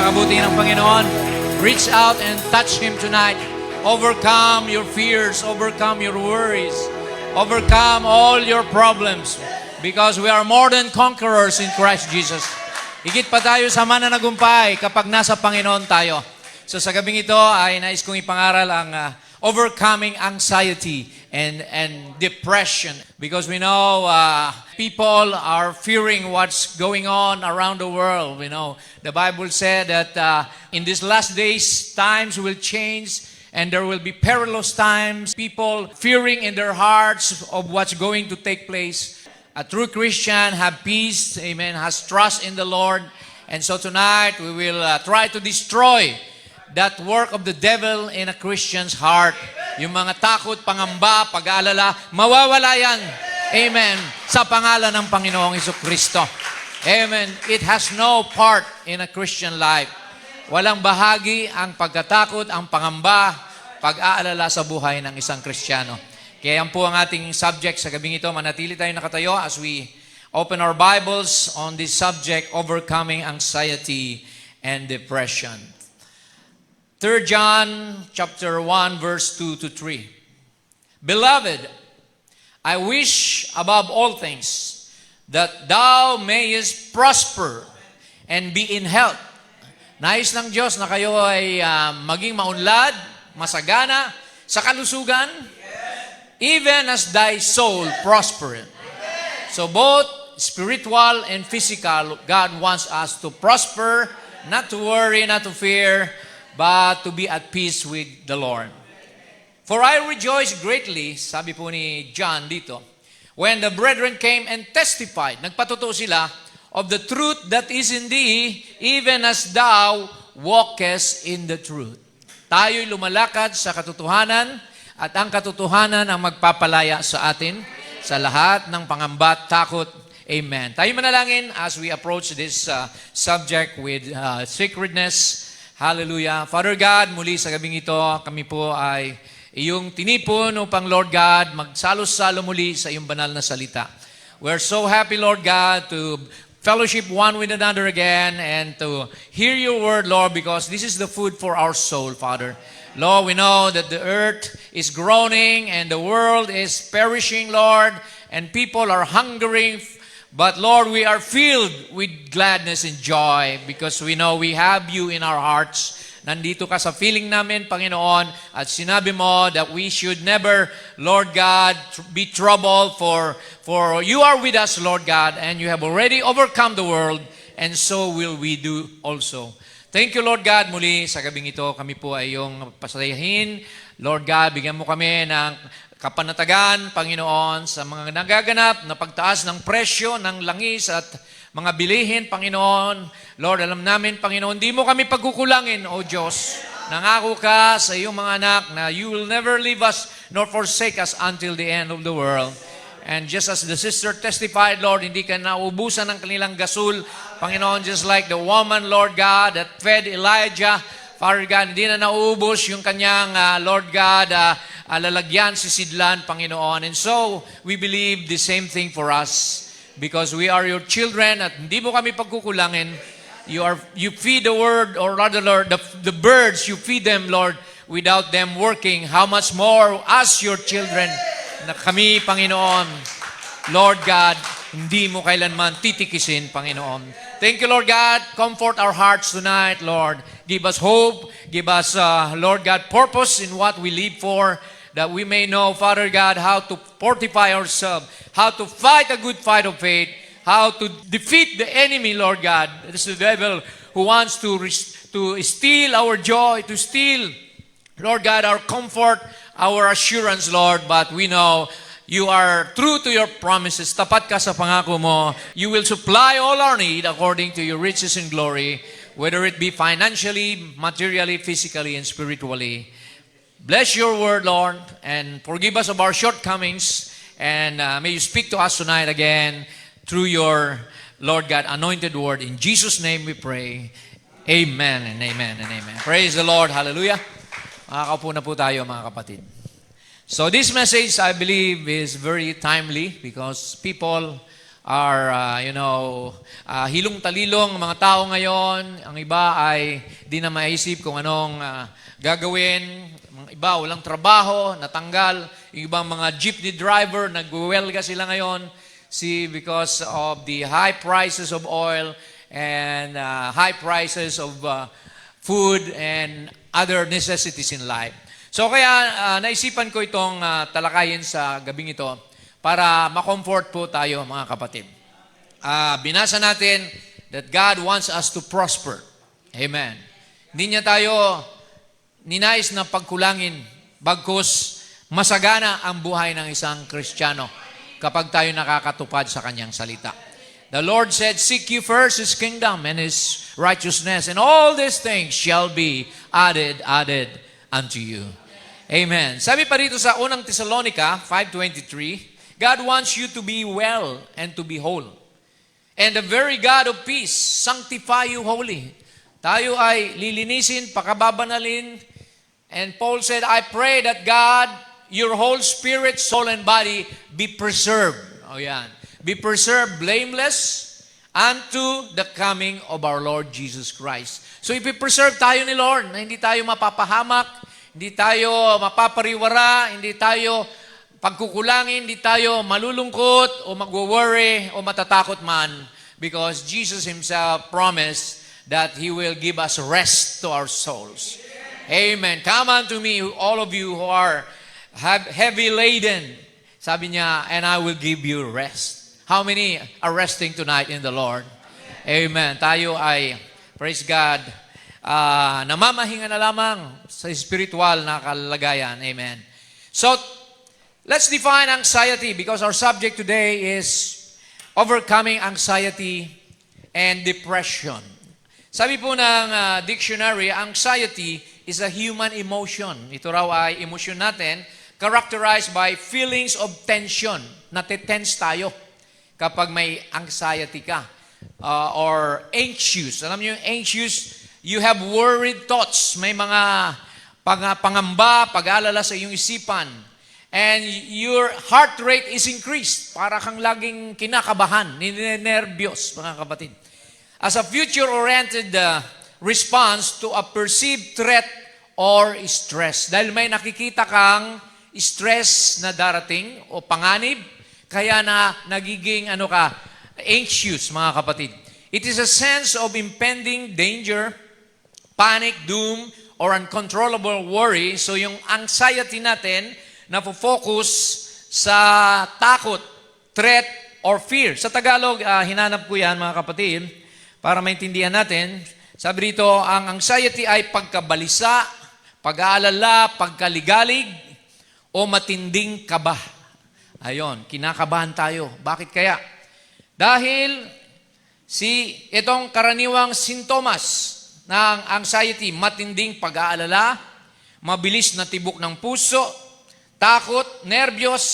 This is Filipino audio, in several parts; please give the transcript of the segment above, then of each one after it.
Napakabuti ng Panginoon. Reach out and touch Him tonight. Overcome your fears, overcome your worries, overcome all your problems because we are more than conquerors in Christ Jesus. Higit pa tayo sa mananagumpay kapag nasa Panginoon tayo. So sa gabing ito ay nais kong ipangaral ang overcoming anxiety and depression because we know people are fearing what's going on around the world. We know the Bible said that in these last days times will change and there will be perilous times, people fearing in their hearts of what's going to take place. A true Christian have peace, amen, has trust in the Lord. And so tonight we will try to destroy that work of the devil in a Christian's heart. Yung mga takot, pangamba, pag-aalala, mawawala yan. Amen. Sa pangalan ng Panginoong Jesucristo. Amen. It has no part in a Christian life. Walang bahagi ang pagkatakot, ang pangamba, pag-aalala sa buhay ng isang Kristiyano. Kaya yan po ang ating subject sa gabing ito. Manatili tayo nakatayo as we open our Bibles on this subject, overcoming anxiety and depression. 3 John chapter 1 verse 2 to 3. Beloved, I wish above all things that thou mayest prosper and be in health. Nais ng Diyos na kayo ay maging maunlad, masagana sa kalusugan, even as thy soul prospereth. So both spiritual and physical, God wants us to prosper, not to worry, not to fear, but to be at peace with the Lord. For I rejoice greatly, sabi po ni John dito, when the brethren came and testified, nagpatotoo sila, of the truth that is in thee, even as thou walkest in the truth. Tayo'y lumalakad sa katotohanan, at ang katotohanan ang magpapalaya sa atin, sa lahat ng pangamba at takot. Amen. Tayo manalangin as we approach this subject with sacredness. Hallelujah. Father God, muli sa gabing ito, kami po ay iyong tinipon upang, Lord God, magsalo-salo muli sa iyong banal na salita. We're so happy, Lord God, to fellowship one with another again and to hear your word, Lord, because this is the food for our soul, Father. Lord, we know that the earth is groaning and the world is perishing, Lord, and people are hungering. But Lord, we are filled with gladness and joy because we know we have you in our hearts. Nandito ka sa feeling namin, Panginoon, at sinabi mo that we should never, Lord God, be troubled for you are with us, Lord God, and you have already overcome the world, and so will we do also. Thank you, Lord God, muli sa gabing ito, kami po ay iyong pasayahin. Lord God, bigyan mo kami ng kapanatagan, Panginoon, sa mga nagaganap na pagtaas ng presyo ng langis at mga bilihin, Panginoon. Lord, alam namin, Panginoon, di mo kami pagkukulangin, O Diyos. Nangako ka sa iyong mga anak na you will never leave us nor forsake us until the end of the world. And just as the sister testified, Lord, hindi ka naubusan ng kanilang gasul, Panginoon, just like the woman, Lord God, that fed Elijah, Father God, hindi na naubos yung kanyang, Lord God, lalagyan, sisidlan, Panginoon. And so, we believe the same thing for us because we are your children at hindi mo kami pagkukulangin. You feed the word, or rather, Lord, the birds, you feed them, Lord, without them working. How much more us, your children, na kami, Panginoon, Lord God, hindi mo kailanman titikisin, Panginoon. Thank you, Lord God. Comfort our hearts tonight, Lord. Give us hope. Give us, Lord God, purpose in what we live for, that we may know, Father God, how to fortify ourselves, how to fight a good fight of faith, how to defeat the enemy, Lord God. This is the devil who wants to steal our joy, to steal, Lord God, our comfort, our assurance, Lord. But we know you are true to your promises. Tapat ka sa pangako mo. You will supply all our need according to your riches and glory, whether it be financially, materially, physically, and spiritually. Bless your word, Lord, and forgive us of our shortcomings. And may you speak to us tonight again through your, Lord God, anointed word. In Jesus' name we pray. Amen and amen and amen. Praise the Lord. Hallelujah. Makakaupo na po tayo, mga kapatid. So this message, I believe, is very timely because people hilong-talilong mga tao ngayon. Ang iba ay di na maisip kung anong gagawin. Ang iba walang trabaho, natanggal. Yung ibang mga jeepney driver, nagwelga sila ngayon. Because of the high prices of oil and high prices of food and other necessities in life. So kaya naisipan ko itong talakayin sa gabing ito para ma-comfort po tayo mga kapatid. Binasa natin that God wants us to prosper. Amen. Hindi niya tayo ninais na pagkulangin, bagkus masagana ang buhay ng isang Kristiyano kapag tayo nakakatupad sa kanyang salita. The Lord said, "Seek ye first His kingdom and His righteousness, and all these things shall be added unto you." Amen. Sabi pa rito sa unang Thessalonica 5:23, God wants you to be well and to be whole. And the very God of peace sanctify you wholly. Tayo ay lilinisin, pakababanalin. And Paul said, I pray that God, your whole spirit, soul, and body be preserved. O yan. Be preserved blameless unto the coming of our Lord Jesus Christ. So ipipreserve tayo ni Lord na hindi tayo mapapahamak, hindi tayo mapapariwara, hindi tayo pagkukulangin, hindi tayo malulungkot o magwo-worry o matatakot man, because Jesus Himself promised that He will give us rest to our souls. Amen. Come unto me, all of you who are heavy laden. Sabi niya, and I will give you rest. How many are resting tonight in the Lord? Amen. Tayo ay, praise God, namamahinga na lamang sa spiritual na kalagayan. Amen. So, let's define anxiety, because our subject today is overcoming anxiety and depression. Sabi po ng dictionary, anxiety is a human emotion. Ito raw ay emosyon natin, characterized by feelings of tension. Natitense tayo kapag may anxiety ka. Or anxious. Alam niyo yung anxious, you have worried thoughts. May mga pangamba, pag-aalala sa iyong isipan. And your heart rate is increased. Para kang laging kinakabahan, ninenervyos, mga kapatid. As a future-oriented response to a perceived threat or stress. Dahil may nakikita kang stress na darating o panganib, kaya na nagiging anxious, mga kapatid. It is a sense of impending danger, panic, doom, or uncontrollable worry. So yung anxiety natin, na-focus sa takot, threat, or fear. Sa Tagalog, hinanap ko yan, mga kapatid, para maintindihan natin. Sabi rito, ang anxiety ay pagkabalisa, pag-aalala, pagkaligalig, o matinding kaba. Ayon, kinakabahan tayo. Bakit kaya? Dahil itong karaniwang sintomas ng anxiety, matinding pag-aalala, mabilis na tibok ng puso, takot, nervyos,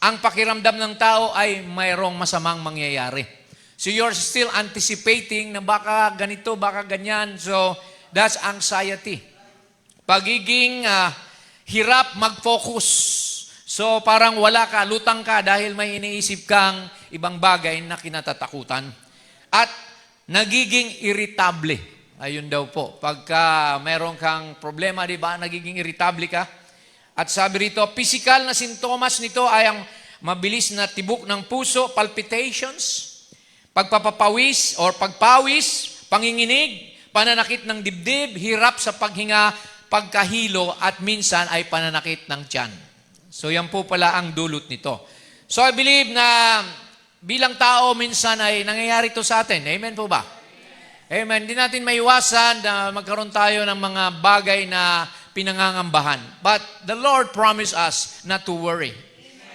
ang pakiramdam ng tao ay mayroong masamang mangyayari. So you're still anticipating na baka ganito, baka ganyan. So that's anxiety. Pagiging hirap mag-focus. So parang wala ka, lutang ka dahil may iniisip kang ibang bagay na kinatatakutan. At nagiging irritable. Ayun daw po. Pagka meron kang problema, di ba, nagiging irritable ka. At sabi rito, physical na sintomas nito ay ang mabilis na tibok ng puso, palpitations, pagpapawis or pagpawis, panginginig, pananakit ng dibdib, hirap sa paghinga, pagkahilo, at minsan ay pananakit ng tiyan. So yan po pala ang dulot nito. So I believe na bilang tao minsan ay nangyayari ito sa atin. Amen po ba? Amen. Hindi natin maiwasan na magkaroon tayo ng mga bagay na pinangangambahan. But the Lord promised us not to worry.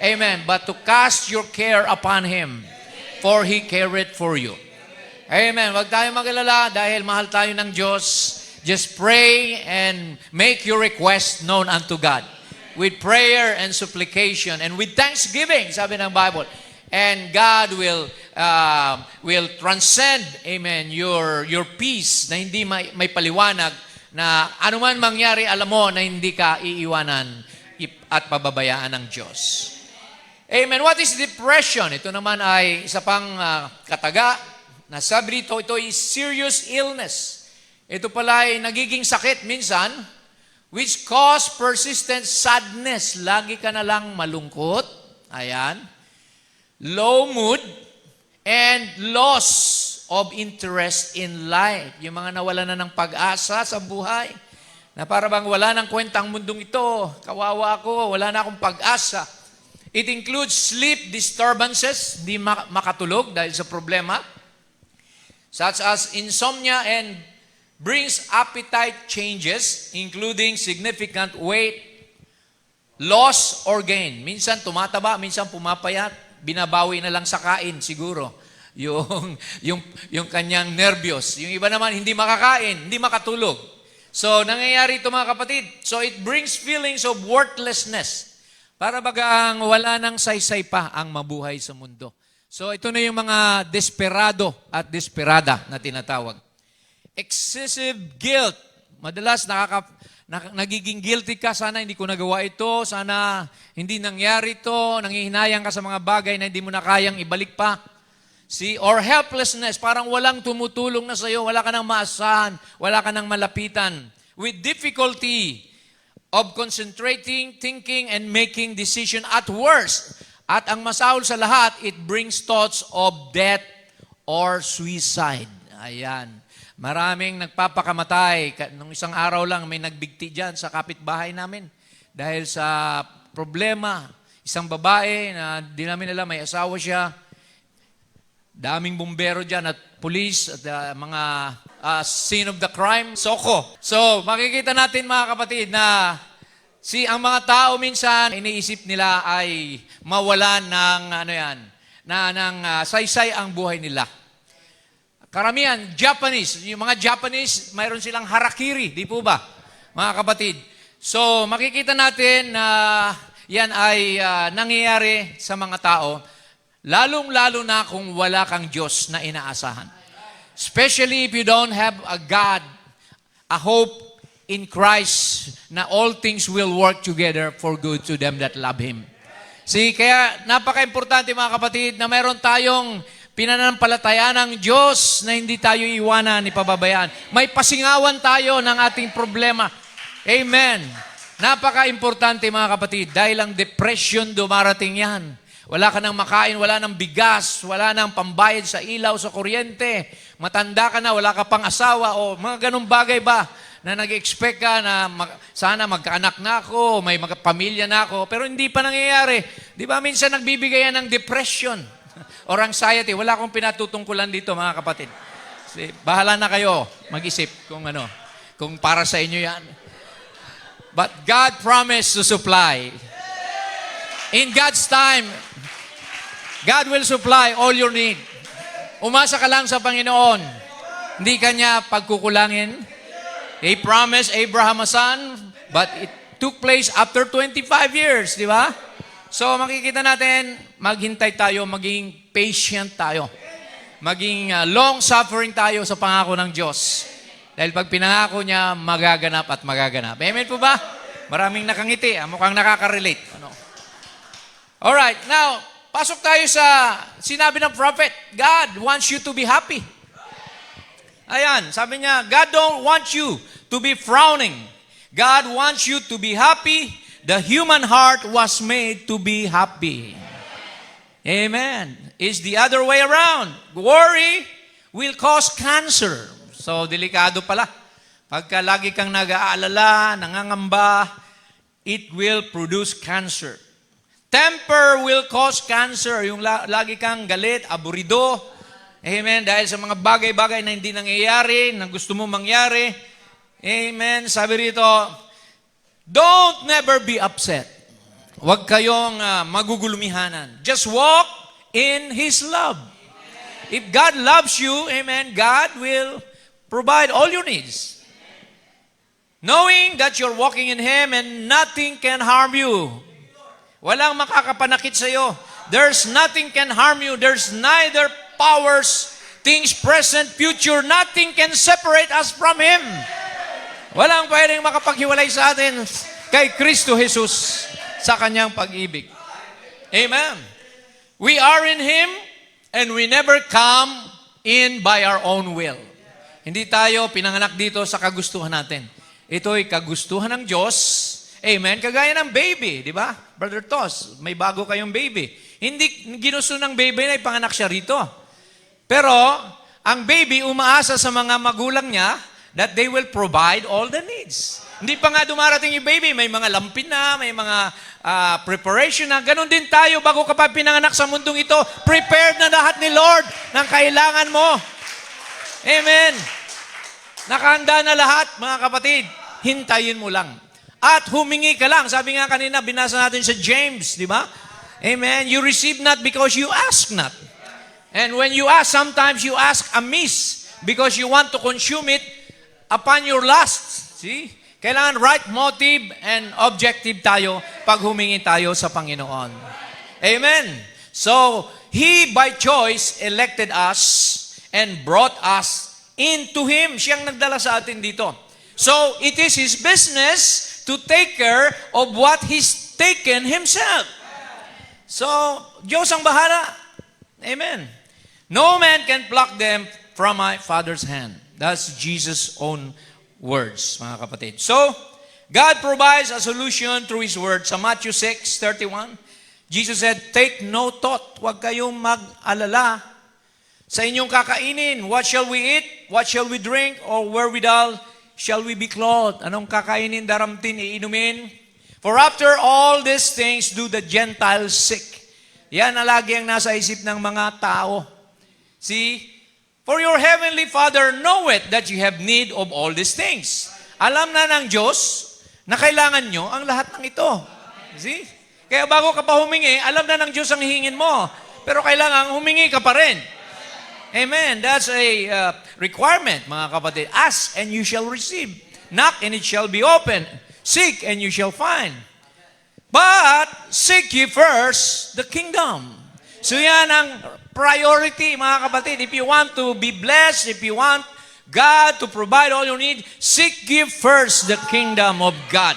Amen. But to cast your care upon Him, for He careth for you. Amen. Huwag tayo mag-alala dahil mahal tayo ng Diyos. Just pray and make your request known unto God. With prayer and supplication and with thanksgiving, sabi ng Bible. And God will transcend, amen, your peace na hindi may paliwanag na anuman mangyari, alam mo na hindi ka iiwanan at pababayaan ng Diyos. Amen. What is depression? Ito naman ay isa pang kataga na sabi dito, ito is serious illness. Ito pala ay nagiging sakit minsan, which cause persistent sadness. Lagi ka na lang malungkot. Ayan. Low mood and loss of interest in life. Yung mga nawala na ng pag-asa sa buhay. Na para bang wala nang kwentang mundong ito. Kawawa ako, wala na akong pag-asa. It includes sleep disturbances, di makatulog dahil sa problema, such as insomnia, and brings appetite changes, including significant weight loss or gain. Minsan tumataba, minsan pumapayat, binabawi na lang sa kain siguro. Yung kanyang nervyos. Yung iba naman hindi makakain, hindi makatulog. So nangyayari ito mga kapatid. So it brings feelings of worthlessness. Para bagang wala nang saysay pa ang mabuhay sa mundo. So ito na yung mga desperado at desperada na tinatawag. Excessive guilt. Madalas nagiging guilty ka, sana hindi ko nagawa ito, sana hindi nangyari ito, nanghihinayang ka sa mga bagay na hindi mo na kayang ibalik pa. See? Or helplessness, parang walang tumutulong na sa iyo, wala ka nang maasahan, wala ka nang malapitan. With difficulty of concentrating, thinking, and making decision at worst. At ang masahol sa lahat, it brings thoughts of death or suicide. Ayan. Maraming nagpapakamatay. Nung isang araw lang, may nagbigti dyan sa kapitbahay namin. Dahil sa problema, isang babae na di namin alam, may asawa siya. Daming bumbero dyan at police at mga scene of the crime. Soko. So, makikita natin mga kapatid na ang mga tao minsan, iniisip nila ay mawalan ng, saysay ang buhay nila. Karamihan, Japanese. Yung mga Japanese, mayroon silang harakiri. Di po ba, mga kapatid? So, makikita natin na yan ay nangyayari sa mga tao, lalong-lalo na kung wala kang Diyos na inaasahan. Especially if you don't have a God, a hope in Christ, na all things will work together for good to them that love Him. See, kaya napaka-importante mga kapatid na mayroon tayong pinanampalatayaan ng Diyos na hindi tayo iwanan ni pababayaan. May pasingawan tayo ng ating problema. Amen. Napaka-importante mga kapatid dahil ang depression dumarating yan. Wala ka nang makain, wala nang bigas, wala nang pambayad sa ilaw, sa kuryente. Matanda ka na, wala ka pang asawa o mga ganong bagay ba na nag-expect ka na sana magkaanak na ako, may pamilya na ako, pero hindi pa nangyayari. Di ba minsan nagbibigay yan ng depression or anxiety? Wala akong pinatutungkulan dito mga kapatid. Bahala na kayo mag-isip kung para sa inyo yan. But God promised to supply. In God's time, God will supply all your need. Umasa ka lang sa Panginoon. Hindi ka niya pagkukulangin. He promised Abraham a son, but it took place after 25 years, di ba? So makikita natin, maghintay tayo, maging patient tayo. Maging long-suffering tayo sa pangako ng Diyos. Dahil pag pinangako niya, magaganap at magaganap. Amen po ba? Maraming nakangiti. Mukhang nakaka-relate. Alright, now, pasok tayo sa sinabi ng prophet. God wants you to be happy. Ayan, sabi niya, God don't want you to be frowning. God wants you to be happy. The human heart was made to be happy. Amen. It's the other way around. Worry will cause cancer. So, delikado pala. Pagka lagi kang nag-aalala, nangangamba, it will produce cancer. Temper will cause cancer. Yung lagi kang galit, aburido. Amen. Dahil sa mga bagay-bagay na hindi nangyayari, na gusto mo mangyari. Amen. Sabi rito, don't never be upset. Huwag kayong magugulumihanan. Just walk in His love. If God loves you, amen, God will provide all your needs. Knowing that you're walking in Him and nothing can harm you. Walang makakapanakit sa iyo. There's nothing can harm you. There's neither powers, things present, future, nothing can separate us from Him. Walang pwedeng makapaghiwalay sa atin kay Kristo Jesus sa Kanyang pag-ibig. Amen. We are in Him and we never come in by our own will. Hindi tayo pinanganak dito sa kagustuhan natin. Ito'y kagustuhan ng Diyos. Amen. Kagaya ng baby, di ba? Brother Tos, may bago kayong baby. Hindi ginusto ng baby na ipanganak siya rito. Pero, ang baby umaasa sa mga magulang niya that they will provide all the needs. Hindi pa nga dumarating yung baby, may mga lampin na, may mga preparation na. Ganon din tayo bago ka pa pinanganak sa mundong ito. Prepared na lahat ni Lord ng kailangan mo. Amen. Nakahanda na lahat, mga kapatid. Hintayin mo lang. At humingi ka lang. Sabi nga kanina, binasa natin sa James, di ba? Amen. You receive not because you ask not. And when you ask, sometimes you ask amiss because you want to consume it upon your lust. See? Kailangan right motive and objective tayo pag humingi tayo sa Panginoon. Amen. So, He by choice elected us and brought us into Him. Siyang nagdala sa atin dito. So, it is His business to take care of what He's taken Himself. So, Diyos ang bahala. Amen. No man can pluck them from my Father's hand. That's Jesus' own words, mga kapatid. So, God provides a solution through His word. Sa Matthew 6:31, Jesus said, take no thought. Huwag kayong mag-alala sa inyong kakainin. What shall we eat? What shall we drink? Or wherewithal shall we be clothed? Anong kakainin, daramtin, iinumin? For after all these things do the Gentiles seek. Yan na lagi ang nasa isip ng mga tao. See? For your heavenly Father knoweth that you have need of all these things. Alam na ng Diyos na kailangan nyo ang lahat ng ito. See? Kaya bago ka pa humingi, alam na ng Diyos ang hihingin mo. Pero kailangan humingi ka pa rin. Amen. That's a requirement, mga kapatid. Ask and you shall receive. Knock and it shall be open. Seek and you shall find. But seek ye first the kingdom. So yan ang priority, mga kapatid. If you want to be blessed, if you want God to provide all you need, seek ye first the kingdom of God.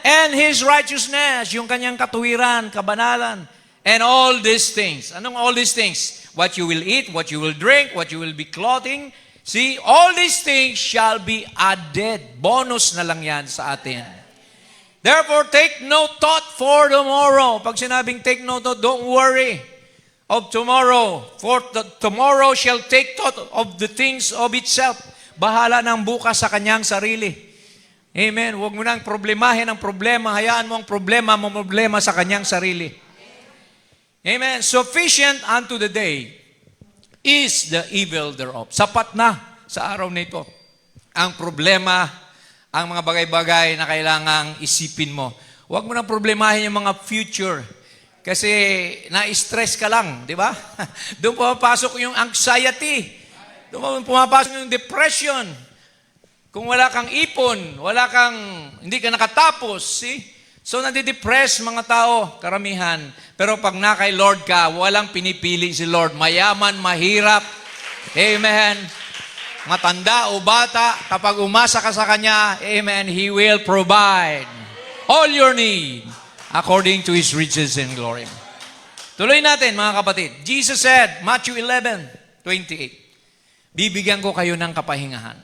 And His righteousness, yung kanyang katuwiran, kabanalan, and all these things. Anong all these things? What you will eat, what you will drink, what you will be clothing. See, all these things shall be added. Bonus na lang yan sa atin. Therefore, take no thought for tomorrow. Pag sinabing take no thought, don't worry of tomorrow, for tomorrow shall take thought of the things of itself. Bahala ng bukas sa kanyang sarili. Amen. Huwag mo nang problemahin ang problema. Hayaan mo ang problema sa kanyang sarili. Amen. Sufficient unto the day is the evil thereof. Sapat na sa araw na ito ang problema, ang mga bagay-bagay na kailangang isipin mo. Huwag mo nang problemahin yung mga future. Kasi na-stress ka lang, di ba? Doon pumapasok yung anxiety. Doon pumapasok yung depression. Kung wala kang ipon, hindi ka nakatapos, see? So nadidepress mga tao, karamihan. Pero pag na kay Lord ka, walang pinipili si Lord. Mayaman, mahirap. Amen. Matanda o bata, kapag umasa ka sa Kanya, amen, He will provide all your need according to His riches and glory. Tuloy natin, mga kapatid. Jesus said, Matthew 11:28, bibigyan ko kayo ng kapahingahan.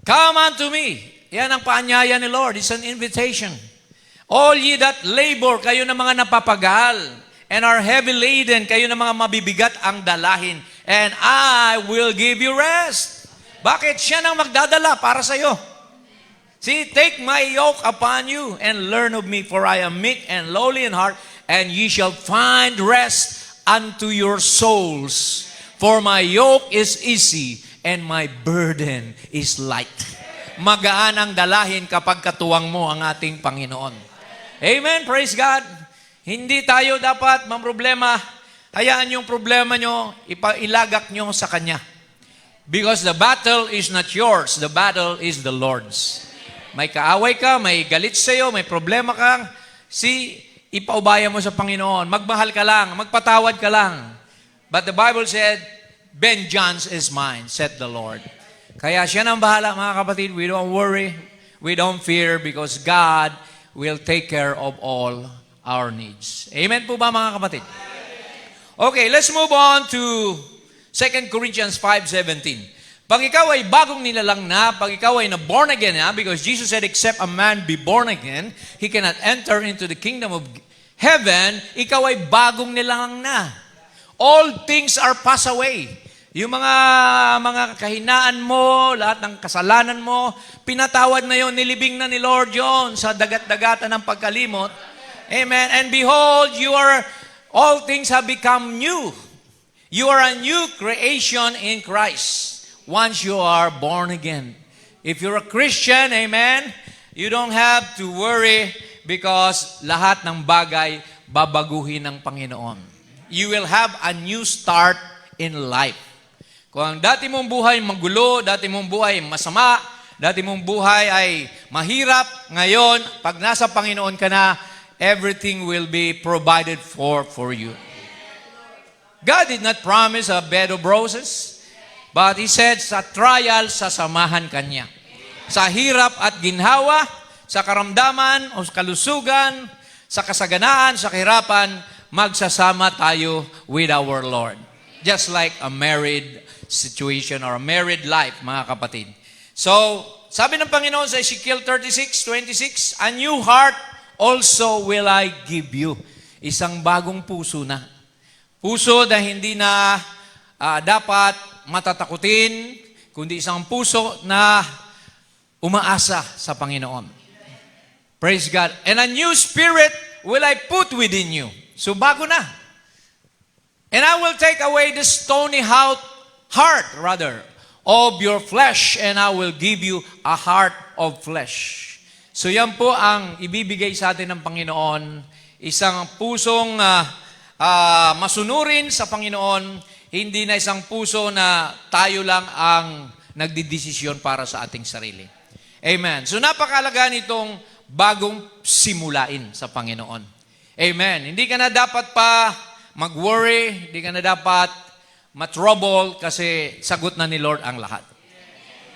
Come unto me. Yan ang paanyaya ni Lord. It's an invitation. All ye that labor, kayo na mga napapagal, and are heavy laden, kayo na mga mabibigat ang dalahin, and I will give you rest. Bakit? Siya nang magdadala para sa iyo. See, take my yoke upon you and learn of me, for I am meek and lowly in heart, and ye shall find rest unto your souls. For my yoke is easy and my burden is light. Magaan ang dalahin kapag katuwang mo ang ating Panginoon. Amen, praise God. Hindi tayo dapat mamroblema. Hayaan yung problema nyo, ilagak nyo sa Kanya. Because the battle is not yours, the battle is the Lord's. May kaaway ka, may galit sa'yo, may problema kang, ipaubaya mo sa Panginoon. Magmahal ka lang, magpatawad ka lang. But the Bible said, vengeance is mine, said the Lord. Kaya siya nang bahala, mga kapatid. We don't worry, we don't fear, because God will take care of all our needs. Amen po ba mga kapatid? Okay, let's move on to 2 Corinthians 5:17. Pag ikaw ay bagong nilalang na, pag ikaw ay na-born again na, because Jesus said, except a man be born again, he cannot enter into the kingdom of heaven, ikaw ay bagong nilalang na. All things are passed away. Yung mga kahinaan mo, lahat ng kasalanan mo, pinatawad na yon, nilibing na ni Lord yon sa dagat-dagatan ng pagkalimot. Amen. And behold, all things have become new. You are a new creation in Christ. Once you are born again. If you're a Christian, amen, you don't have to worry because lahat ng bagay babaguhin ng Panginoon. You will have a new start in life. Kung ang dati mong buhay magulo, dati mong buhay masama, dati mong buhay ay mahirap, ngayon, pag nasa Panginoon ka na, everything will be provided for you. God did not promise a bed of roses. But He said, sa trial, sasamahan ka niya. Sa hirap at ginhawa, sa karamdaman o kalusugan, sa kasaganaan, sa kahirapan, magsasama tayo with our Lord. Just like a married situation or a married life, mga kapatid. So, sabi ng Panginoon sa Ezekiel 36:26, a new heart also will I give you. Isang bagong puso na. Puso na hindi na dapat matatakutin, kundi isang puso na umaasa sa Panginoon. Praise God. And a new spirit will I put within you. So bago na. And I will take away the stony heart of your flesh, and I will give you a heart of flesh. So yan po ang ibibigay sa atin ng Panginoon, isang pusong masunurin sa Panginoon, hindi na isang puso na tayo lang ang nagdidesisyon para sa ating sarili. Amen. So napakalaga nitong bagong simulain sa Panginoon. Amen. Hindi ka na dapat pa mag-worry, hindi ka na dapat matrouble kasi sagot na ni Lord ang lahat.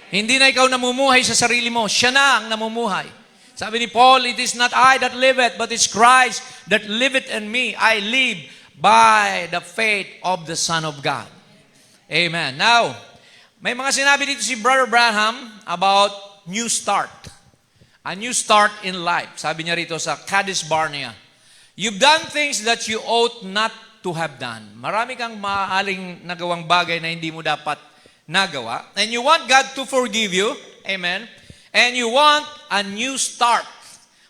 Hindi na ikaw namumuhay sa sarili mo, siya na ang namumuhay. Sabi ni Paul, it is not I that liveth, but it's Christ that liveth in me. I live by the faith of the Son of God. Amen. Now, may mga sinabi dito si Brother Branham about new start. A new start in life. Sabi niya rito sa Kadesh Barnea. You've done things that you ought not to have done. Marami kang maaaring nagawang bagay na hindi mo dapat nagawa. And you want God to forgive you. Amen. And you want a new start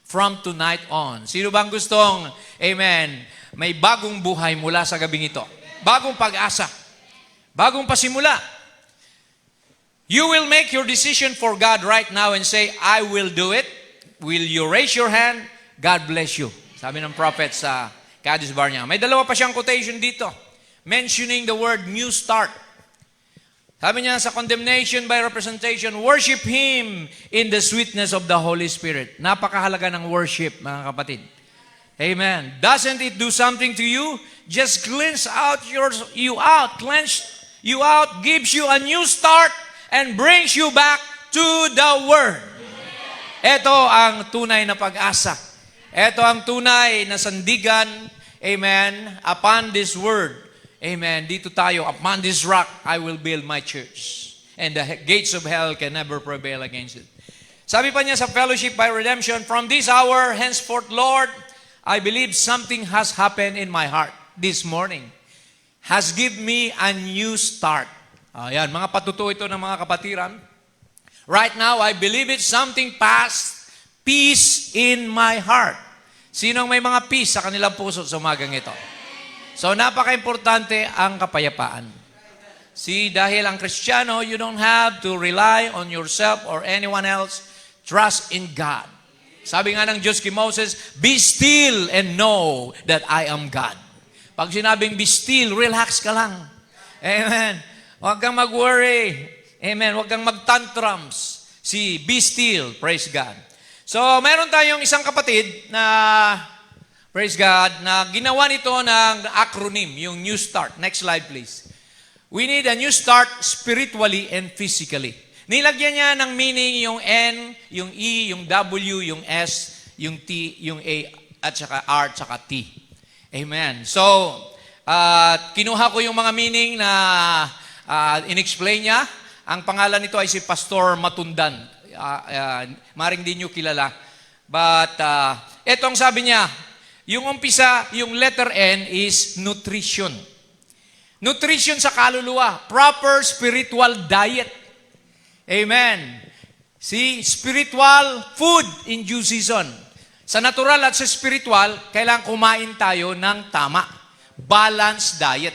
from tonight on. Sino bang gustong, amen, may bagong buhay mula sa gabing ito? Bagong pag-asa. Bagong pasimula. You will make your decision for God right now and say, I will do it. Will you raise your hand? God bless you. Sabi ng prophet sa Kadesh Barnea. May dalawa pa siyang quotation dito, mentioning the word new start. Sabi niya sa condemnation by representation, worship Him in the sweetness of the Holy Spirit. Napakahalaga ng worship, mga kapatid. Amen. Doesn't it do something to you? Just cleanse you out, gives you a new start, and brings you back to the Word. Ito ang tunay na pag-asa. Ito ang tunay na sandigan, amen, upon this Word. Amen. Dito tayo, upon this rock, I will build my church. And the gates of hell can never prevail against it. Sabi pa niya sa Fellowship by Redemption, from this hour henceforth, Lord, I believe something has happened in my heart this morning. Has given me a new start. Ayan, mga patutuo ito ng mga kapatiran. Right now, I believe it's something past, peace in my heart. Sinong may mga peace sa kanilang puso sa umagang ito? So, napaka-importante ang kapayapaan. See, dahil ang Kristiyano, you don't have to rely on yourself or anyone else. Trust in God. Sabi nga ng Diyos kay Moses, be still and know that I am God. Pag sinabing be still, relax ka lang. Amen. Huwag kang mag-worry. Amen. Huwag kang mag-tantrums. See, be still. Praise God. So, meron tayong isang kapatid na, praise God, na ginawa nito ng acronym, yung New Start. Next slide, please. We need a new start spiritually and physically. Nilagyan niya ng meaning yung N, yung E, yung W, yung S, yung T, yung A, at saka R, at saka T. Amen. So, kinuha ko yung mga meaning na in-explain niya. Ang pangalan nito ay si Pastor Matundan. Maring di nyo kilala. But, etong sabi niya, yung umpisa, yung letter N is nutrition. Nutrition sa kaluluwa. Proper spiritual diet. Amen. See, spiritual food in due season. Sa natural at sa spiritual, kailangan kumain tayo ng tama. Balanced diet.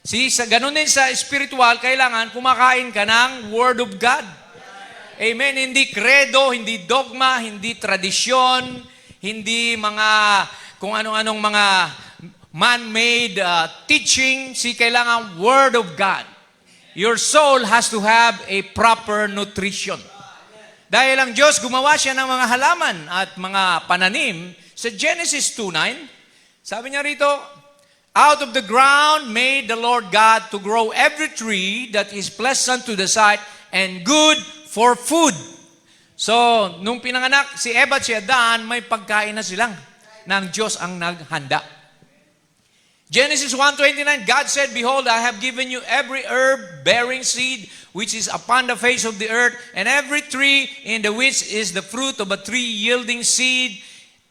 See, ganun din sa spiritual, kailangan kumakain ka ng Word of God. Amen. Hindi credo, hindi dogma, hindi tradisyon, hindi mga kung anong-anong mga man-made teaching. See, kailangan Word of God. Your soul has to have a proper nutrition. Dahil ang Diyos, gumawa siya ng mga halaman at mga pananim. Sa Genesis 2:9, sabi niya rito, out of the ground made the Lord God to grow every tree that is pleasant to the sight and good for food. So, nung pinanganak si Eva at si Adan, may pagkain na silang ng Diyos ang naghanda. Genesis 1:29, God said, behold, I have given you every herb bearing seed, which is upon the face of the earth, and every tree in the which is the fruit of a tree yielding seed,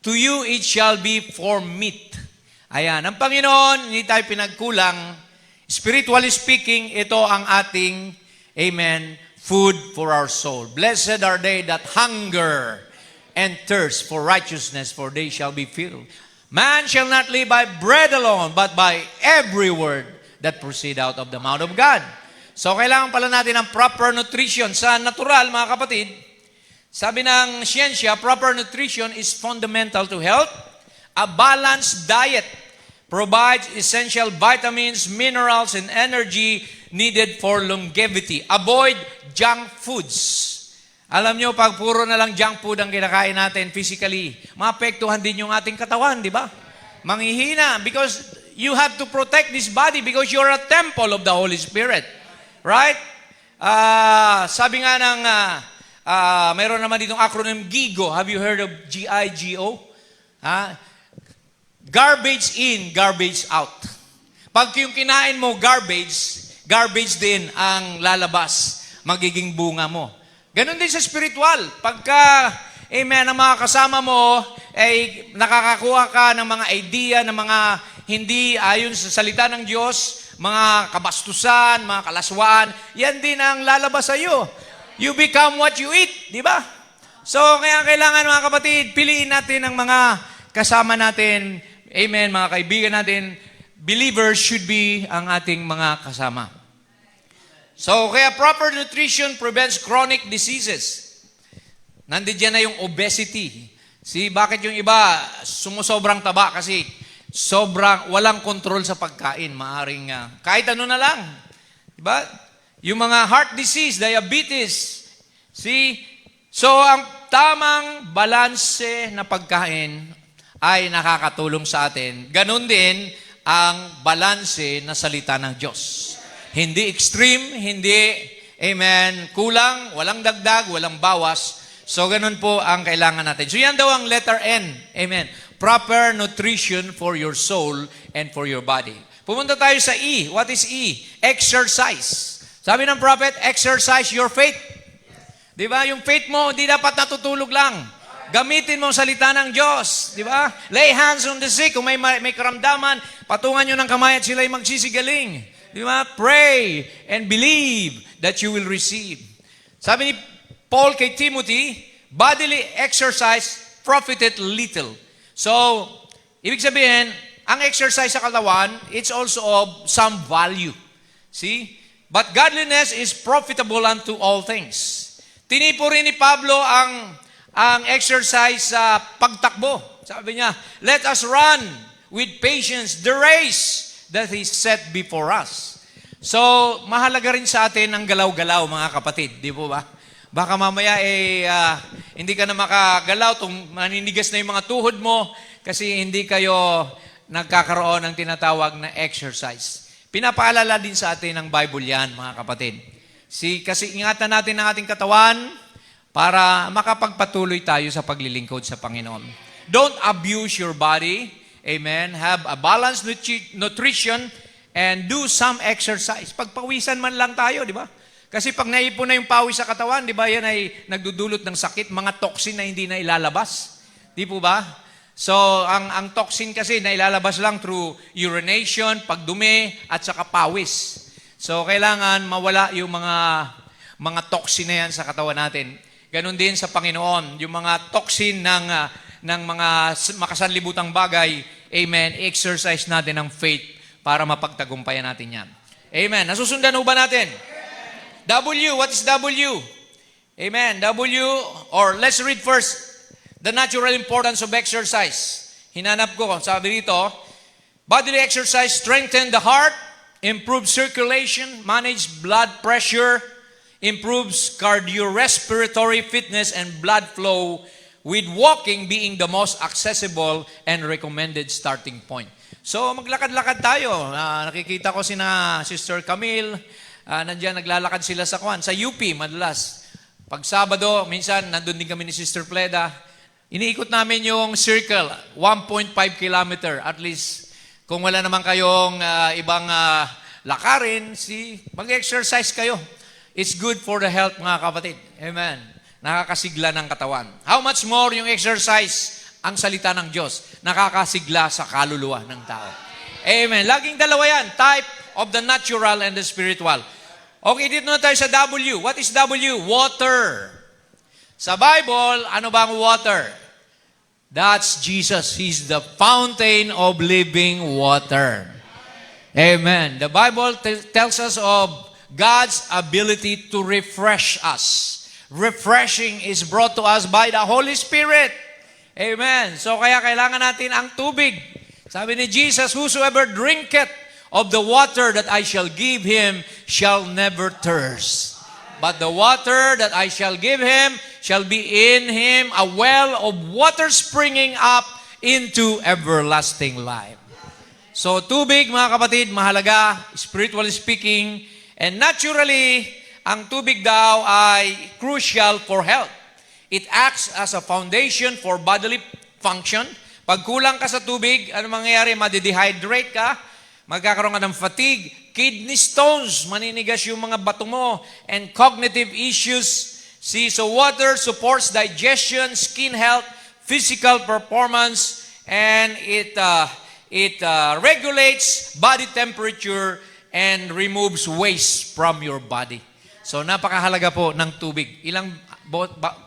to you it shall be for meat. Ayan, ang Panginoon, hindi tayo pinagkulang. Spiritually speaking, ito ang ating, amen, food for our soul. Blessed are they that hunger and thirst for righteousness, for they shall be filled. Man shall not live by bread alone, but by every word that proceed out of the mouth of God. So, kailangan pala natin ng proper nutrition. Sa natural, mga kapatid, sabi ng siyensya, proper nutrition is fundamental to health. A balanced diet provides essential vitamins, minerals, and energy needed for longevity. Avoid junk foods. Alam nyo, pag puro na lang junk food ang kinakain natin physically, maapektuhan din yung ating katawan, di ba? Manghihina because you have to protect this body because you're a temple of the Holy Spirit. Right? Sabi nga ng, mayroon naman ditong acronym GIGO. Have you heard of GIGO? Garbage in, garbage out. Pag yung kinain mo garbage, garbage din ang lalabas, magiging bunga mo. Ganon din sa spiritual. Pagka, amen, ang mga kasama mo, ay nakakakuha ka ng mga idea, ng mga hindi ayon sa salita ng Diyos, mga kabastusan, mga kalaswaan, yan din ang lalabas sa iyo. You become what you eat, di ba? So, kaya kailangan mga kapatid, piliin natin ang mga kasama natin, amen, mga kaibigan natin, believers should be ang ating mga kasama. So, kaya proper nutrition prevents chronic diseases. Nandiyan na yung obesity. See, bakit yung iba sumusobrang taba? Kasi sobrang walang control sa pagkain. Maaring kahit ano na lang. Diba? Yung mga heart disease, diabetes. See? So, ang tamang balanse na pagkain ay nakakatulong sa atin. Ganon din ang balanse na salita ng Diyos. Hindi extreme, hindi, amen, kulang, walang dagdag, walang bawas. So, ganun po ang kailangan natin. So, yan daw ang letter N. Amen. Proper nutrition for your soul and for your body. Pumunta tayo sa E. What is E? Exercise. Sabi ng prophet, exercise your faith. Di ba? Yung faith mo, di dapat natutulog lang. Gamitin mo ang salita ng Diyos. Di ba? Lay hands on the sick. Kung may karamdaman, patungan nyo ng kamay at sila'y magsisigaling. Di ba? Pray and believe that you will receive. Sabi ni Paul kay Timothy, bodily exercise profiteth little. So, ibig sabihin, ang exercise sa katawan, it's also of some value. See? But godliness is profitable unto all things. Tinipo rin ni Pablo ang exercise sa pagtakbo. Sabi niya, let us run with patience the race that is set before us. So, mahalaga rin sa atin ang galaw-galaw, mga kapatid. Di po ba? Baka mamaya, hindi ka na makagalaw, maninigas na yung mga tuhod mo kasi hindi kayo nagkakaroon ng tinatawag na exercise. Pinapaalala din sa atin ng Bible yan, mga kapatid. Kasi ingatan natin ang ating katawan para makapagpatuloy tayo sa paglilingkod sa Panginoon. don't abuse your body. Amen. Have a balanced nutrition and do some exercise. Pagpawisan man lang tayo, di ba? Kasi pag naipon na yung pawis sa katawan, di ba, yan ay nagdudulot ng sakit, mga toxin na hindi na ilalabas. Di po ba? So, ang toxin kasi na ilalabas lang through urination, pagdumi, at saka pawis. So, kailangan mawala yung mga toxin na yan sa katawan natin. Ganon din sa Panginoon, yung mga toxin ng mga makasanlibutang bagay, amen, exercise natin ang faith para mapagtagumpayan natin yan. Amen. Nasusundan ho ba natin? W, what is W? Amen. W, or let's read first the natural importance of exercise. Hinanap ko, sabi dito, bodily exercise strengthen the heart, improves circulation, manage blood pressure, improves cardiorespiratory fitness and blood flow, with walking being the most accessible and recommended starting point. So, maglakad-lakad tayo. Nakikita ko sina Sister Camille, nandiyan naglalakad sila sa UP madalas. Pag Sabado, minsan nandun din kami ni Sister Pleda. Iniikot namin yung circle, 1.5 kilometer. At least, kung wala naman kayong ibang lakarin, mag-exercise kayo. It's good for the health, mga kapatid. Amen. Nakakasigla ng katawan. How much more yung exercise, ang salita ng Diyos, nakakasigla sa kaluluwa ng tao. Amen. Laging dalawa yan, type of the natural and the spiritual. Okay, dito na tayo sa W. What is W? Water. Sa Bible, ano bang water? That's Jesus. He's the fountain of living water. Amen. The Bible tells us of God's ability to refresh us. Refreshing is brought to us by the Holy Spirit. Amen. So kaya kailangan natin ang tubig. Sabi ni Jesus, whosoever drinketh of the water that I shall give him shall never thirst. But the water that I shall give him shall be in him a well of water springing up into everlasting life. So tubig, mga kapatid, mahalaga, spiritually speaking, and naturally, ang tubig daw ay crucial for health. It acts as a foundation for bodily function. Pag kulang ka sa tubig, ano mangyayari? Madidehydrate ka, magkakaroon ka ng fatigue, kidney stones, maninigas yung mga bato mo, and cognitive issues. See, so water supports digestion, skin health, physical performance, and it regulates body temperature and removes waste from your body. So napakahalaga po ng tubig. Ilang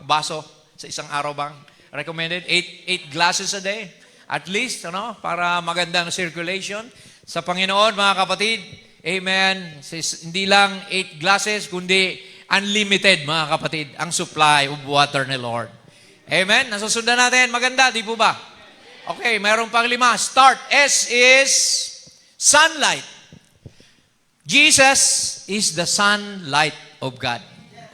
baso sa isang araw bang recommended? 8 glasses a day at least, para magandang circulation. Sa Panginoon, mga kapatid, amen, hindi lang 8 glasses, kundi unlimited, mga kapatid, ang supply of water ni Lord. Amen? Nasusundan natin. Maganda, di po ba? Okay, mayroon pang 5. Start. S is sunlight. Jesus is the sunlight of God.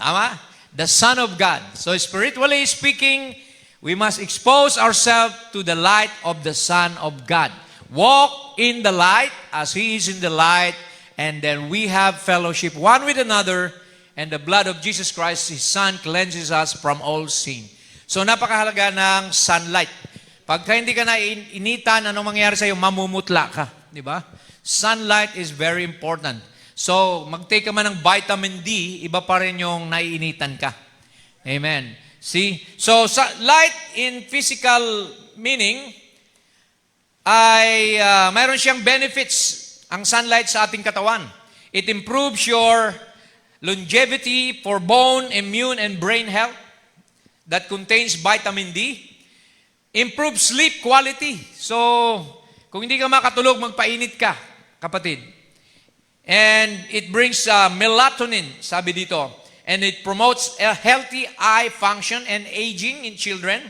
Tama? The Son of God. So spiritually speaking, we must expose ourselves to the light of the Son of God. Walk in the light as He is in the light, and then we have fellowship one with another, and the blood of Jesus Christ, His Son, cleanses us from all sin. So napakahalaga ng sunlight. Pagka hindi ka na initan, anong mangyayari sa'yo? Mamumutla ka. Di ba? Sunlight is very important. So, mag-take ka man ng vitamin D, iba pa rin yung naiinitan ka. Amen. See? So, light in physical meaning ay mayroon siyang benefits, ang sunlight sa ating katawan. It improves your longevity for bone, immune, and brain health that contains vitamin D. Improves sleep quality. So, kung hindi ka makatulog, magpainit ka, kapatid. And it brings melatonin, sabi dito. And it promotes a healthy eye function and aging in children.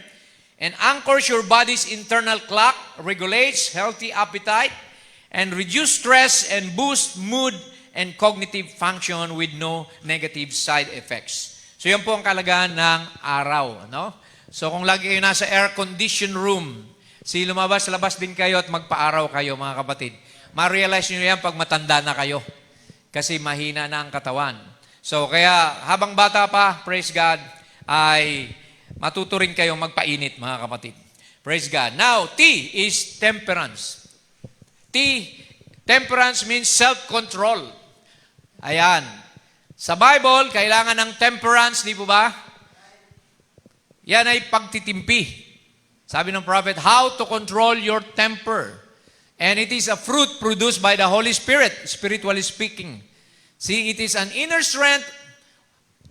And anchors your body's internal clock, regulates healthy appetite, and reduce stress and boost mood and cognitive function with no negative side effects. So yan po ang kalagahan ng araw. No? So kung lagi kayo nasa air-conditioned room, lumabas-labas din kayo at magpa-araw kayo, mga kapatid. Ma-realize nyo yan pag matanda na kayo. Kasi mahina na ang katawan. So, kaya habang bata pa, praise God, ay matuto rin kayong magpainit, mga kapatid. Praise God. Now, T is temperance. Temperance means self-control. Ayan. Sa Bible, kailangan ng temperance, di po ba? Yan ay pagtitimpi. Sabi ng prophet, how to control your temper. And it is a fruit produced by the Holy Spirit, spiritually speaking. See, it is an inner strength,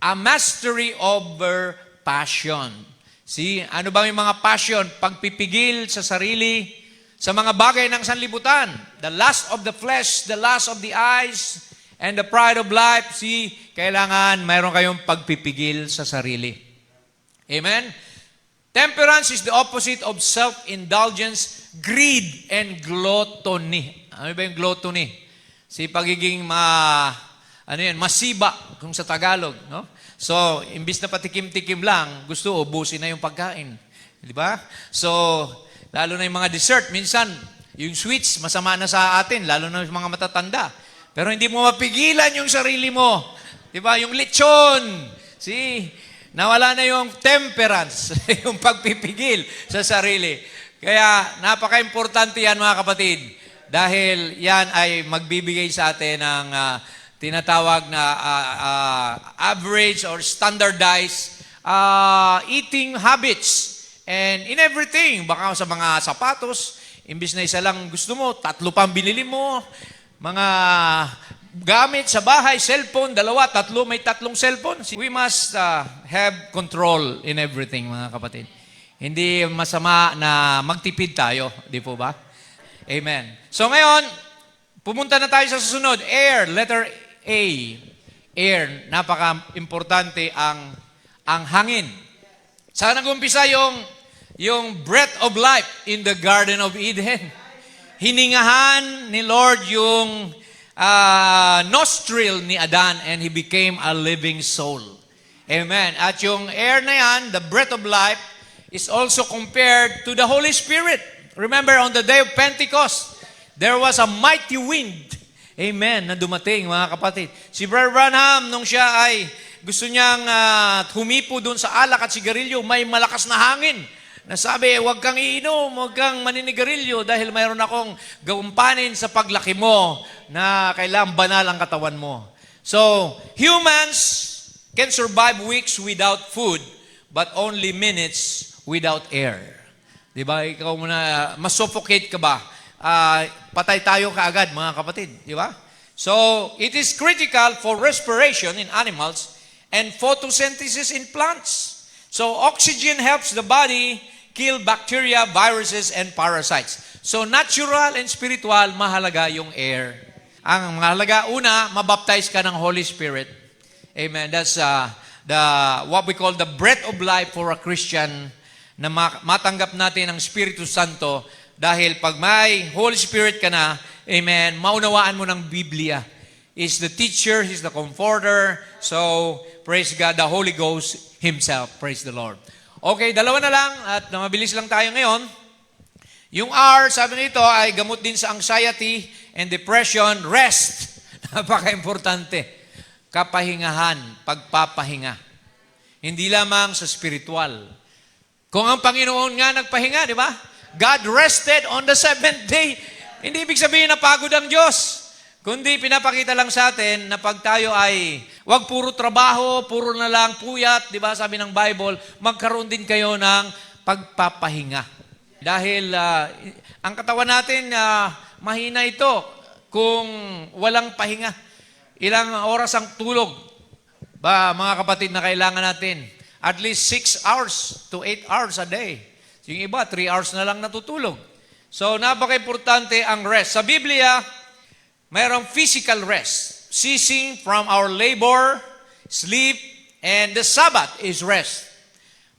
a mastery over passion. See, ano ba yung mga passion? Pagpipigil sa sarili, sa mga bagay ng sanlibutan. The lust of the flesh, the lust of the eyes, and the pride of life. See, kailangan mayroon kayong pagpipigil sa sarili. Amen? Temperance is the opposite of self-indulgence, greed, and gluttony. Ano ba yung gluttony? Si pagiging masiba, kung sa Tagalog, no? So, imbis na patikim-tikim lang, gusto ubusin na yung pagkain. Di ba? So, lalo na yung mga dessert, minsan, yung sweets, masama na sa atin, lalo na yung mga matatanda. Pero hindi mo mapigilan yung sarili mo. Di ba? Yung lechon. See? Nawala na yung temperance, yung pagpipigil sa sarili. Kaya, napaka-importante yan, mga kapatid. Dahil yan ay magbibigay sa atin ng tinatawag na average or standardized eating habits. And in everything, baka sa mga sapatos, imbis na isa lang gusto mo, 3 pang binili mo, mga gamit sa bahay, cellphone, 2, 3, may 3 cellphone. We must have control in everything, mga kapatid. Hindi masama na magtipid tayo, di po ba? Amen. So ngayon, pumunta na tayo sa susunod. Air, letter A. Air, napaka-importante ang hangin. Saan nag-umpisa yung breath of life in the Garden of Eden? Hiningahan ni Lord yung nostril ni Adan and he became a living soul. Amen. At yung air na yan, the breath of life, is also compared to the Holy Spirit. Remember, on the day of Pentecost, there was a mighty wind. Amen, na dumating, mga kapatid. Si Brother Branham, nung siya ay gusto niyang humipo doon sa alak at sigarilyo, may malakas na hangin. Nasabi, huwag kang iinom, huwag kang maninigarilyo dahil mayroon akong gawampanin sa paglaki mo na kailangan banal ang katawan mo. So, humans can survive weeks without food, but only minutes without air. Diba? Ikaw muna, masuffocate ka ba? Patay tayo kaagad, mga kapatid. Diba? So, it is critical for respiration in animals and photosynthesis in plants. So, oxygen helps the body kill bacteria, viruses, and parasites. So, natural and spiritual, mahalaga yung air. Ang mahalaga, una, mabaptize ka ng Holy Spirit. Amen. That's what we call the breath of life for a Christian na matanggap natin ang Espiritu Santo dahil pag may Holy Spirit ka na, amen, maunawaan mo ng Biblia. He's the teacher, He's the comforter. So, praise God, the Holy Ghost Himself. Praise the Lord. Okay, 2 na lang at mabilis lang tayo ngayon. Yung R, sabi nito, ay gamot din sa anxiety and depression. Rest. Napaka-importante. Kapahingahan, pagpapahinga. Hindi lamang sa spiritual. Kung ang Panginoon nga nagpahinga, di ba? God rested on the 7th day. Hindi ibig sabihin na pagod ang Diyos. Kundi pinapakita lang sa atin na pag tayo ay wag puro trabaho, puro na lang puyat, di ba? Sabi ng Bible, magkaroon din kayo ng pagpapahinga. Dahil ang katawan natin, mahina ito kung walang pahinga. Ilang oras ang tulog ba, mga kapatid, na kailangan natin? At least 6 hours to 8 hours a day. Yung iba, 3 hours na lang natutulog. So, napaka-importante ang rest. Sa Biblia, mayroong physical rest. Ceasing from our labor, sleep, and the Sabbath is rest.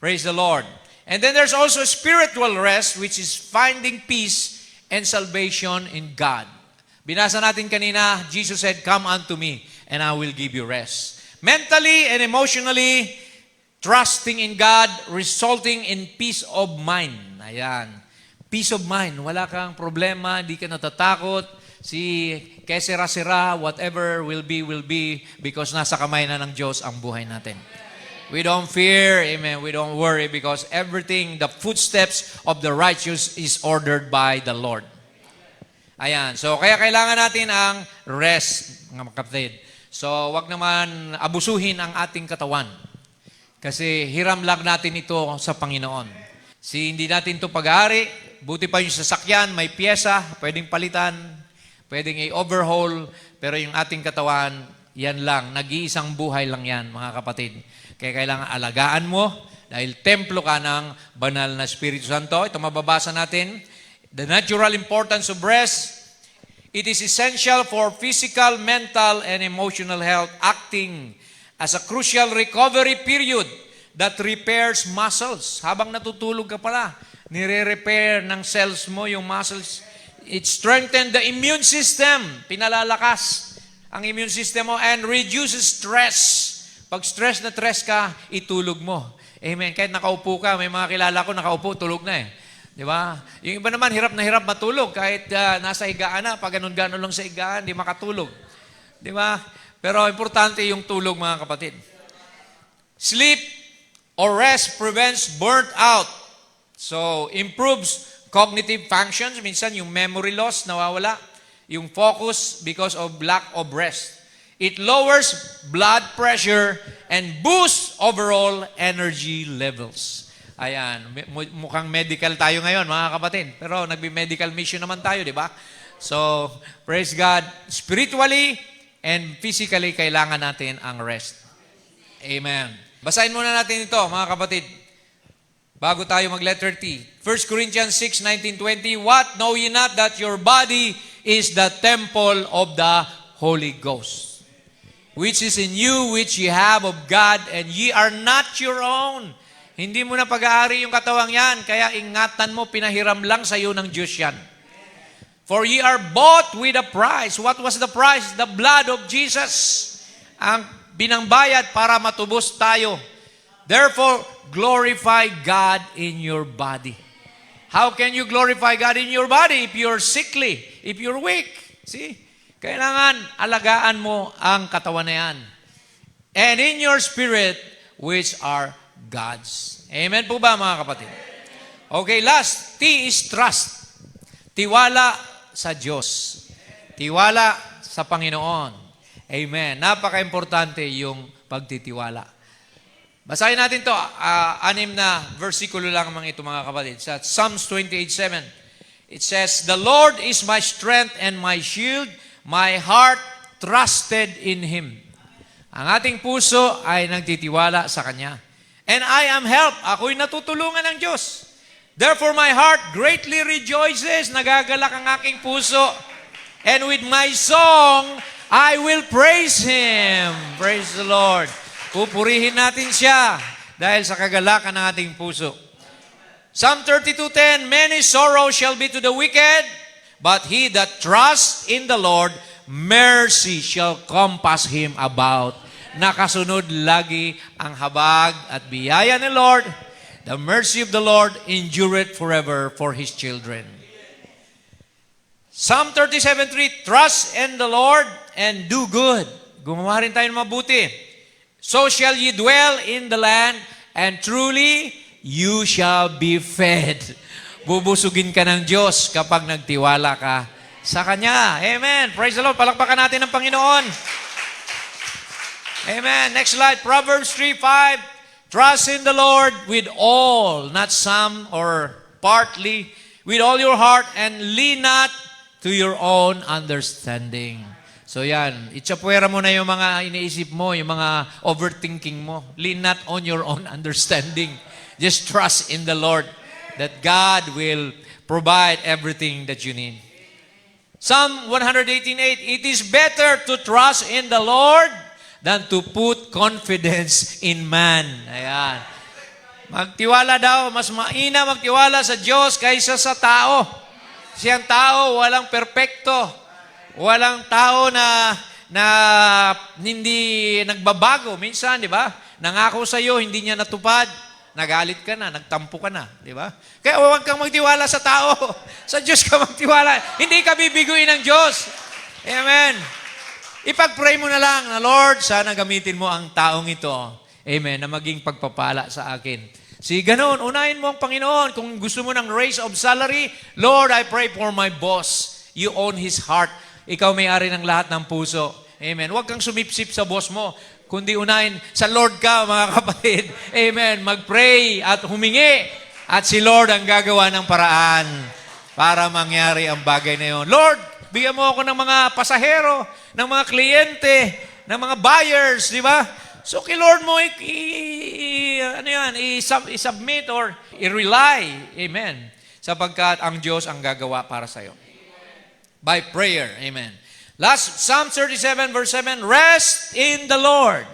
Praise the Lord. And then there's also spiritual rest, which is finding peace and salvation in God. Binasa natin kanina, Jesus said, "Come unto me, and I will give you rest." Mentally and emotionally, trusting in God, resulting in peace of mind. Ayan. Peace of mind. Wala kang problema, hindi ka natatakot. Kesera-sera, whatever will be, because nasa kamay na ng Diyos ang buhay natin. We don't fear, amen. We don't worry because everything, the footsteps of the righteous is ordered by the Lord. Ayan. So, kaya kailangan natin ang rest, mga kapatid. So, wag naman abusuhin ang ating katawan. Kasi hiram lang natin ito sa Panginoon. Hindi natin ito pag-aari. Buti pa yung sasakyan, may pyesa, pwedeng palitan, pwedeng i-overhaul. Pero yung ating katawan, yan lang. Nag-iisang buhay lang yan, mga kapatid. Kaya kailangan alagaan mo dahil templo ka ng banal na Espiritu Santo. Ito mababasa natin. The natural importance of rest. It is essential for physical, mental, and emotional health, acting as a crucial recovery period that repairs muscles. Habang natutulog ka pala, nire-repair ng cells mo yung muscles. It strengthens the immune system. Pinalalakas ang immune system mo and reduces stress. Pag stress na stress ka, itulog mo. Amen. Kahit nakaupo ka, may mga kilala ko nakaupo, tulog na eh. Di ba? Yung iba naman, hirap na hirap matulog. Kahit nasa higaan na, pag ganun-ganon lang sa higaan, di makatulog. Di ba? Pero importante yung tulog, mga kapatid. Sleep or rest prevents burnt out. So, improves cognitive functions. Minsan, yung memory loss, nawawala. Yung focus because of lack of rest. It lowers blood pressure and boosts overall energy levels. Ayan, mukhang medical tayo ngayon, mga kapatid. Pero nagbi-medical mission naman tayo, di ba? So, praise God. Spiritually and physically, kailangan natin ang rest. Amen. Basahin muna natin ito, mga kapatid. Bago tayo mag-letter T. 1 Corinthians 6:19-20, What know ye not that your body is the temple of the Holy Ghost, which is in you, which ye have of God, and ye are not your own. Hindi mo na pag-aari yung katawang yan, kaya ingatan mo, pinahiram lang sa iyo ng Diyos yan. For ye are bought with a price. What was the price? The blood of Jesus. Ang binangbayad para matubos tayo. Therefore, glorify God in your body. How can you glorify God in your body if you're sickly, if you're weak? See? Kailangan alagaan mo ang katawan na yan. And in your spirit, which are God's. Amen po ba, mga kapatid? Okay, last. T is trust. Tiwala sa Diyos. Tiwala sa Panginoon. Amen. Napaka-importante yung pagtitiwala. Basahin natin to. 6 na versikulo lang mga ito, mga kapatid. Sa Psalms 28:7. It says, The Lord is my strength and my shield. My heart trusted in Him. Ang ating puso ay nagtitiwala sa Kanya. And I am helped. Ako'y natutulungan ng Diyos. Therefore my heart greatly rejoices. Nagagalak ang aking puso. And with my song, I will praise Him. Praise the Lord. Pupurihin natin siya dahil sa kagalakan ng ating puso. Psalm 32:10, Many sorrows shall be to the wicked, but he that trusts in the Lord, mercy shall compass him about. Nakasunod lagi ang habag at biyaya ni Lord. The mercy of the Lord endureth forever for His children. Psalm 37:3, Trust in the Lord and do good. Gumawa rin tayo ng mabuti. So shall ye dwell in the land, and truly you shall be fed. Bubusugin ka ng Diyos kapag nagtiwala ka sa Kanya. Amen. Praise the Lord. Palakpakan natin ang Panginoon. Amen. Next slide. Proverbs 3:5. Trust in the Lord with all, not some or partly, with all your heart, and lean not to your own understanding. So yan, itsapuera mo na yung mga iniisip mo, yung mga overthinking mo. Lean not on your own understanding. Just trust in the Lord that God will provide everything that you need. Psalm 118:8, It is better to trust in the Lord than to put confidence in man. Ayan. Magtiwala daw, mas maina magtiwala sa Diyos kaysa sa tao. Siyang tao, walang perpekto. Walang tao na hindi nagbabago. Minsan, di ba? Nangako sa iyo, hindi niya natupad. Nagalit ka na, nagtampo ka na. Di ba? Kaya huwag kang magtiwala sa tao. Sa Diyos ka magtiwala. Hindi ka bibiguin ng Diyos. Amen. Ipag-pray mo na lang na, Lord, sana gamitin mo ang taong ito. Amen, na maging pagpapala sa akin. Ganoon, unahin mo ang Panginoon. Kung gusto mo ng raise of salary, Lord, I pray for my boss. You own his heart. Ikaw may-ari ng lahat ng puso. Amen. Huwag kang sumipsip sa boss mo, kundi unahin sa Lord ka, mga kapatid. Amen. Mag-pray at humingi. At si Lord ang gagawa ng paraan para mangyari ang bagay na yun. Lord, bigyan mo ako ng mga pasahero, ng mga kliyente, ng mga buyers, di ba? So kay Lord mo i-submit or i-rely. Amen. Sapagkat ang Diyos ang gagawa para sa iyo. By prayer. Amen. Last, Psalm 37 verse 7, rest in the Lord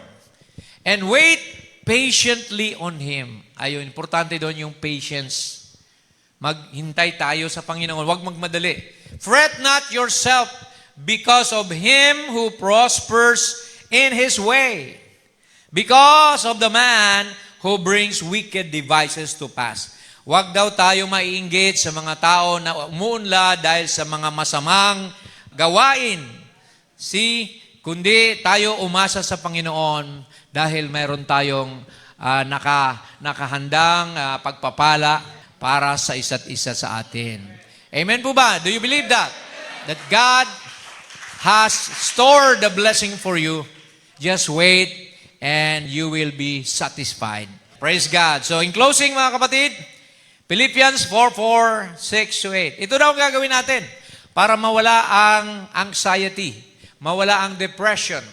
and wait patiently on Him. Ayun, importante doon yung patience. Maghintay tayo sa Panginoon. Huwag magmadali. Fret not yourself because of him who prospers in his way, because of the man who brings wicked devices to pass. Huwag daw tayo maiinggit sa mga tao na umuunlad dahil sa mga masamang gawain. Kundi tayo umasa sa Panginoon dahil mayroon tayong nakahandang pagpapala para sa isa't isa sa atin. Amen po ba? Do you believe that? That God has stored the blessing for you. Just wait and you will be satisfied. Praise God. So in closing mga kapatid, Philippians 4:4, 6-8. Ito daw ang gagawin natin para mawala ang anxiety, mawala ang depression.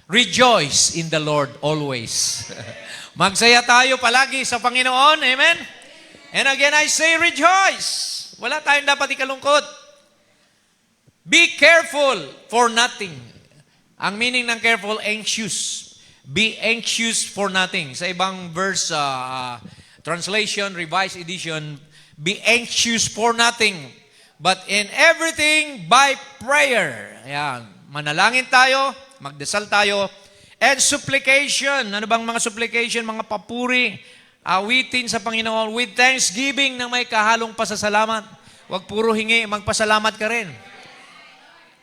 Rejoice in the Lord always. Magsaya tayo palagi sa Panginoon. Amen? And again, I say rejoice. Wala tayong dapat ikalungkot. Be careful for nothing. Ang meaning ng careful, anxious. Be anxious for nothing. Sa ibang verse, translation, revised edition, be anxious for nothing. But in everything, by prayer. Ayan. Manalangin tayo, magdasal tayo, and supplication. Ano bang mga supplication? Mga papuri, awitin sa Panginoon with thanksgiving na may kahalong pasasalamat. Huwag puro hingi, magpasalamat ka rin.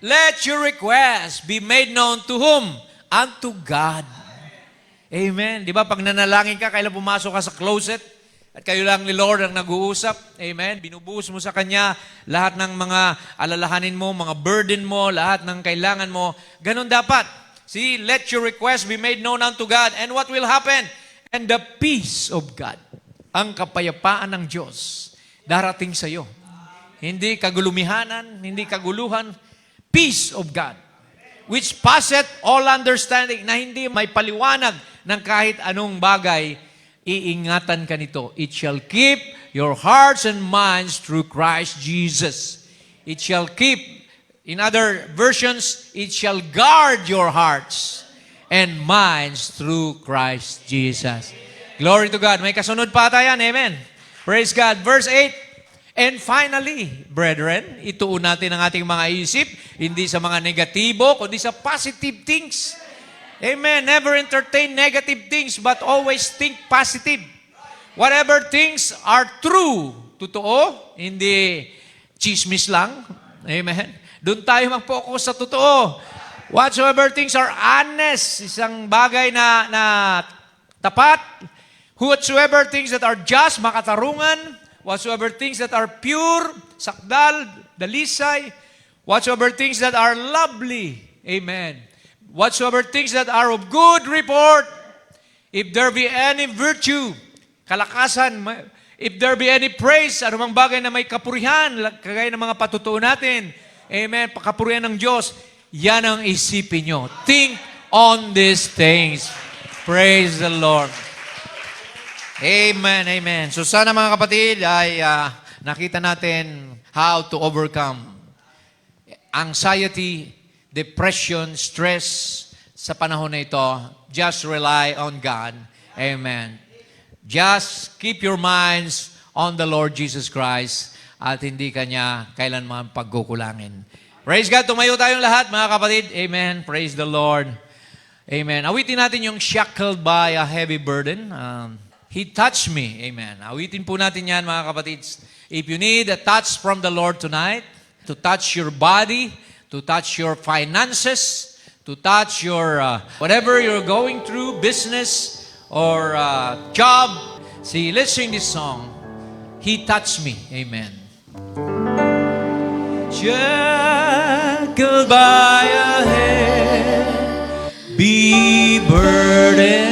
Let your request be made known to whom? Unto God. Amen. Di ba, pag nanalangin ka, kailan pumasok ka sa closet, at kayo lang ni Lord ang nag-uusap. Amen. Binubuhos mo sa Kanya lahat ng mga alalahanin mo, mga burden mo, lahat ng kailangan mo. Ganon dapat. Let your request be made known unto God. And what will happen? And the peace of God, ang kapayapaan ng Diyos, darating sa iyo. Hindi kagulumihanan, hindi kaguluhan. Peace of God, which passeth all understanding, na hindi may paliwanag ng kahit anong bagay, iingatan ka nito. It shall keep your hearts and minds through Christ Jesus. It shall keep, in other versions, it shall guard your hearts and minds through Christ Jesus. Glory to God. May kasunod pa tayo. Amen. Praise God. Verse 8. And finally, brethren, ituon natin ang ating mga isip, hindi sa mga negatibo, kundi sa positive things. Amen. Never entertain negative things, but always think positive. Whatever things are true, totoo, hindi chismis lang. Amen. Doon tayo mag-focus sa totoo. Whatsoever things are honest, isang bagay na tapat. Whatsoever things that are just, makatarungan. Whatsoever things that are pure, sakdal, dalisay. Whatsoever things that are lovely. Amen. Whatsoever things that are of good report. If there be any virtue, kalakasan, if there be any praise, anumang bagay na may kapurihan, kagaya ng mga patutuo natin. Amen. Pakapurihan ng Diyos. Yan ang isipin nyo. Think on these things. Praise the Lord. Amen, amen. So sana mga kapatid ay nakita natin how to overcome anxiety, depression, stress sa panahon na ito. Just rely on God. Amen. Just keep your minds on the Lord Jesus Christ at hindi Kanya kailanman pagkukulangin. Praise God. Tumayo tayong lahat mga kapatid. Amen. Praise the Lord. Amen. Awitin natin yung shackled by a heavy burden. He touched me. Amen. Awitin po natin yan, mga kapatids. If you need a touch from the Lord tonight, to touch your body, to touch your finances, to touch your whatever you're going through, business, or job. See, let's sing this song. He touched me. Amen. Shackled by a hand, be burdened